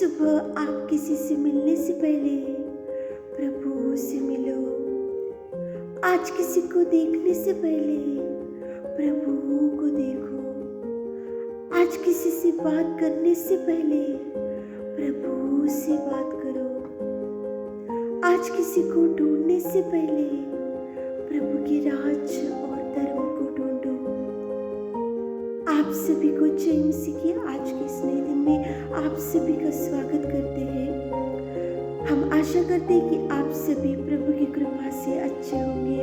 सुबह आप किसी से मिलने से पहले प्रभु से मिलो। आज किसी को देखने से पहले प्रभु को देखो। आज किसी से बात करने से पहले प्रभु से बात करो। आज किसी को ढूंढने से पहले प्रभु के राज और धर्म को ढूंढो। आप सभी को जय मसीह की आज के इस नए दिन में आप सभी का स्वागत करते हैं। हम आशा करते हैं कि आप सभी प्रभु की कृपा से अच्छे होंगे।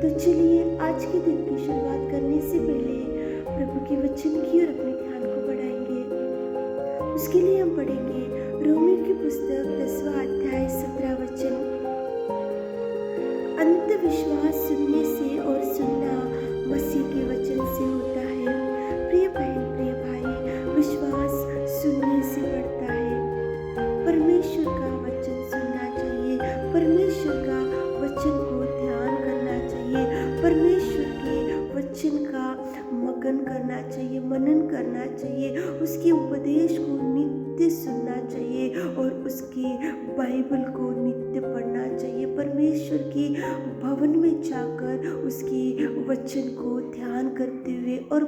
तो चलिए आज के दिन की शुरुआत करने से पहले प्रभु के वचन की ओर अपने ध्यान को बढ़ाएंगे। उसके लिए हम पढ़ेंगे रोमियो की पुस्तक 10वां अध्याय 17 वचन। अंत विश्वास सुनने से और सुनना मसीह के वचन से होता है। प्रिय बहन प्रिय भाई, विश्वास सुनने से बढ़ता है। परमेश्वर का वचन सुनना चाहिए, परमेश्वर का वचन को ध्यान करना चाहिए, परमेश्वर के वचन का मगन करना चाहिए, मनन करना चाहिए, उसके उपदेश को नित्य सुनना चाहिए और उसकी बाइबल को नित्य पढ़ना चाहिए। परमेश्वर की भवन में जाकर उसकी वचन को ध्यान करते हुए और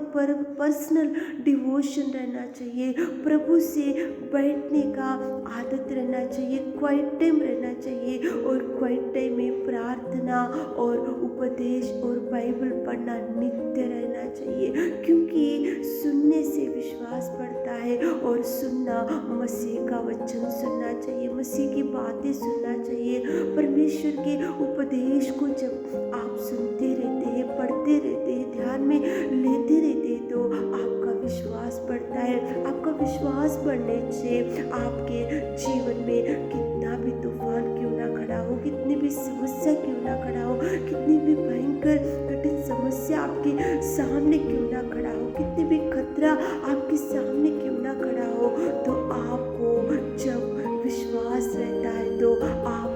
पर्सनल डिवोशन रहना चाहिए। प्रभु से बैठने का आदत रहना चाहिए, क्वाइट टाइम रहना चाहिए और क्वाइट टाइम में प्रार्थना और उपदेश और बाइबल पढ़ना नित्य रहना चाहिए, क्योंकि सुनने से विश्वास बढ़ता है और सुनना मसीह का वचन सुनना चाहिए, मसीह की बातें सुनना चाहिए। परमेश्वर के उपदेश को जब आप सुनते रहते हैं, पढ़ते रहते हैं, ध्यान में लेते रहते हैं तो आपका विश्वास बढ़ता है। आपका विश्वास बढ़ने से आपके जीवन में कितना भी तूफान क्यों ना खड़ा हो, कितनी भी समस्या क्यों ना खड़ा हो, कितनी भी भयंकर कठिन समस्या आपके सामने क्यों ना खड़ा हो, कितनी भी खतरा आपके सामने क्यों ना खड़ा हो, तो आपको जब विश्वास रहता है तो आप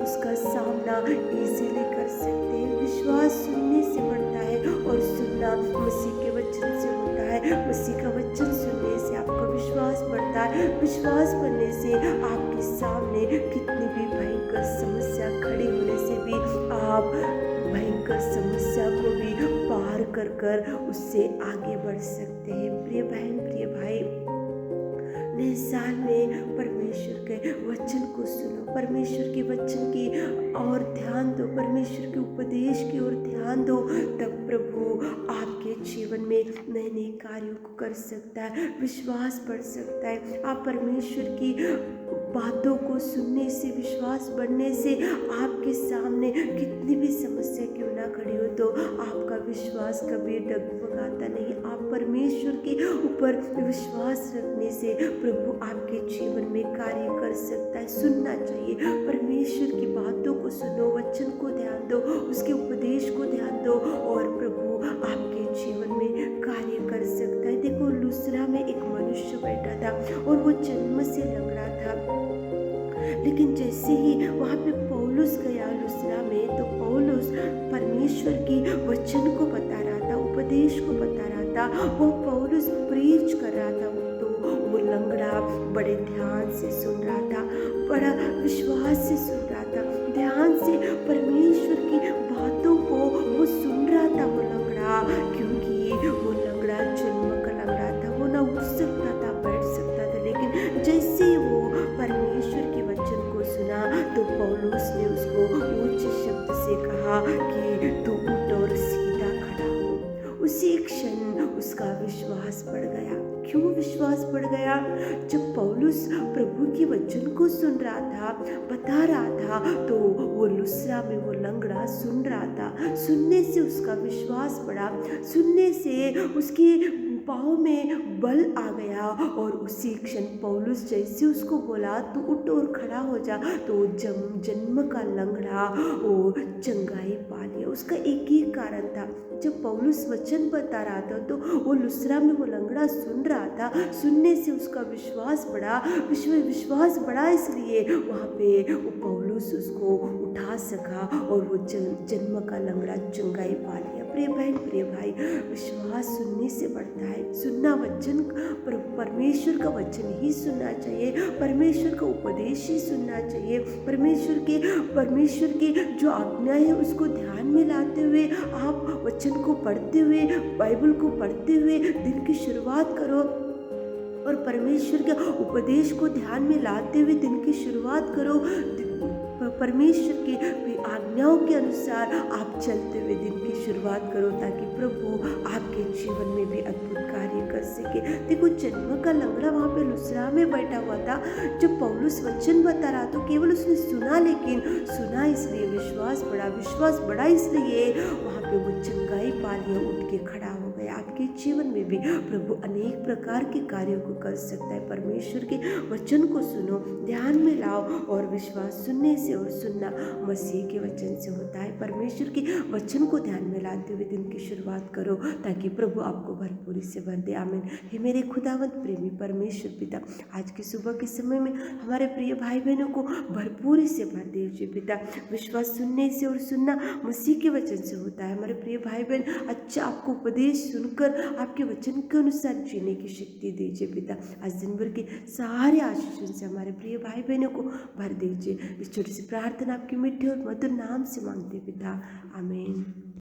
उसका सामना इजीली कर सकते हैं। विश्वास सुनने से बढ़ता है और सुनना मसीह के वचन से होता है। मसीह का वचन सुनने से आपका विश्वास बढ़ता है। विश्वास बढ़ने से आपके सामने कितनी भी भयंकर समस्या खड़ी होने से भी आप भयंकर समस्या को भी पार कर उससे आगे बढ़ सकते हैं। प्रिय बहन प्रिय भाई, नए साल में परमेश्वर के वचन को सुनो, परमेश्वर के वचन की और ध्यान दो, परमेश्वर के उपदेश की ओर ध्यान दो, तब प्रभु आपके जीवन में नए नए कार्यों को कर सकता है, विश्वास बढ़ सकता है। आप परमेश्वर की बातों को सुनने से, विश्वास बढ़ने से आपके सामने कितनी भी समस्या क्यों ना खड़ी हो तो आपका विश्वास कभी डगमगाता नहीं। आप परमेश्वर के ऊपर विश्वास रखने से प्रभु आपके जीवन में कार्य कर सकता है। सुनना चाहिए, परमेश्वर की बातों को सुनो, वचन को ध्यान दो, उसके उपदेश को ध्यान दो और प्रभु आपके जीवन में कार्य कर सकता है। देखो, लुस्त्रा में एक मनुष्य बैठा था और वो जन्म से लंगड़ा था, लेकिन जैसे ही वहाँ पे पौलुस गया लुस्त्रा में, तो पौलुस परमेश्वर की वचन को बता रहा था, उपदेश को बता रहा था, वो पौलुस प्रीच कर रहा था, तो वो लंगड़ा बड़े ध्यान से सुन रहा था, बड़ा विश्वास से सुन रहा था, ध्यान से परमेश्वर की बातों को वो सुन रहा था। वो लंगड़ा, क्योंकि वो लंगड़ा जन्म का लंगड़ा था, वो ना उठ सकता था, बैठ सकता था, लेकिन जैसे वो परमेश्वर के वचन को सुना तो पौलुस ने उसको ऊंचे शब्द से कहा कि तू उठ और सीधा खड़ा हो। उसी क्षण उसका विश्वास बढ़ गया। क्यों विश्वास बढ़ गया? जब पौलुस प्रभु के वचन को सुन रहा था, बता रहा था, तो वो लुस्त्रा में वो लंगड़ा सुन रहा था। सुनने से उसका विश्वास बढ़ा, सुनने से उसकी पाँव में बल आ गया और उसी क्षण पौलुस जैसे उसको बोला तू उठ और खड़ा हो जा, तो जन्म का लंगड़ा वो चंगाई पा लिया। उसका एक ही कारण था, जब पौलुस वचन बता रहा था तो वो लुस्त्रा में वो लंगड़ा सुन रहा था, सुनने से उसका विश्वास बढ़ा, विश्वास बढ़ा, इसलिए वहाँ पे वो पौलुस उसको उठा सका और वो जन्म का लंगड़ा चंगाई पा लिया। प्रिय बहन, प्रिय भाई, विश्वास सुनने से बढ़ता है। सुनना वचन, परमेश्वर का वचन ही सुनना चाहिए, परमेश्वर का उपदेश ही सुनना चाहिए। परमेश्वर की जो आज्ञा है उसको ध्यान में लाते हुए आप वचन को पढ़ते हुए, बाइबल को पढ़ते हुए दिन की शुरुआत करो और परमेश्वर के उपदेश को ध्यान में लाते हुए दिन की शुरुआत करो। परमेश्वर की आज्ञाओं के अनुसार आप चलते हुए दिन की शुरुआत करो, ताकि प्रभु आपके जीवन में भी अद्भुत कार्य कर सके। देखो, जन्म का लंगड़ा वहाँ पे लुस्रा में बैठा हुआ था। जब पौलुस वचन बता रहा तो केवल उसने सुना, लेकिन सुना इसलिए विश्वास बढ़ा इसलिए वहाँ पे वो चंगाई पा लिया, उठ के खड़ा हो गया। आपके जीवन में भी प्रभु अनेक प्रकार के कार्यों को कर सकता है। परमेश्वर के वचन को सुनो, ध्यान में लाओ, और विश्वास सुनने से और सुनना मसीह के वचन से होता है। परमेश्वर के वचन को ध्यान में लाते हुए दिन की शुरुआत करो, ताकि प्रभु आपको भरपूरी से भर दे। आमीन। हे मेरे खुदावंत प्रेमी परमेश्वर पिता, आज की सुबह के समय में हमारे प्रिय भाई बहनों को भरपूरी से भर दीजिए पिता। विश्वास सुनने से और सुनना मसीह के वचन से होता है। हमारे प्रिय भाई बहन अच्छा आपको उपदेश सुनकर आपके वचन के अनुसार जीने की शक्ति दीजिए पिता। आज दिन भर के सारे आशीषों से हमारे प्रिय भाई बहनों को भर दीजिए। इस छोटी सी प्रार्थना आपके मीठे और मधुर नाम से मांगते पिता, आमीन।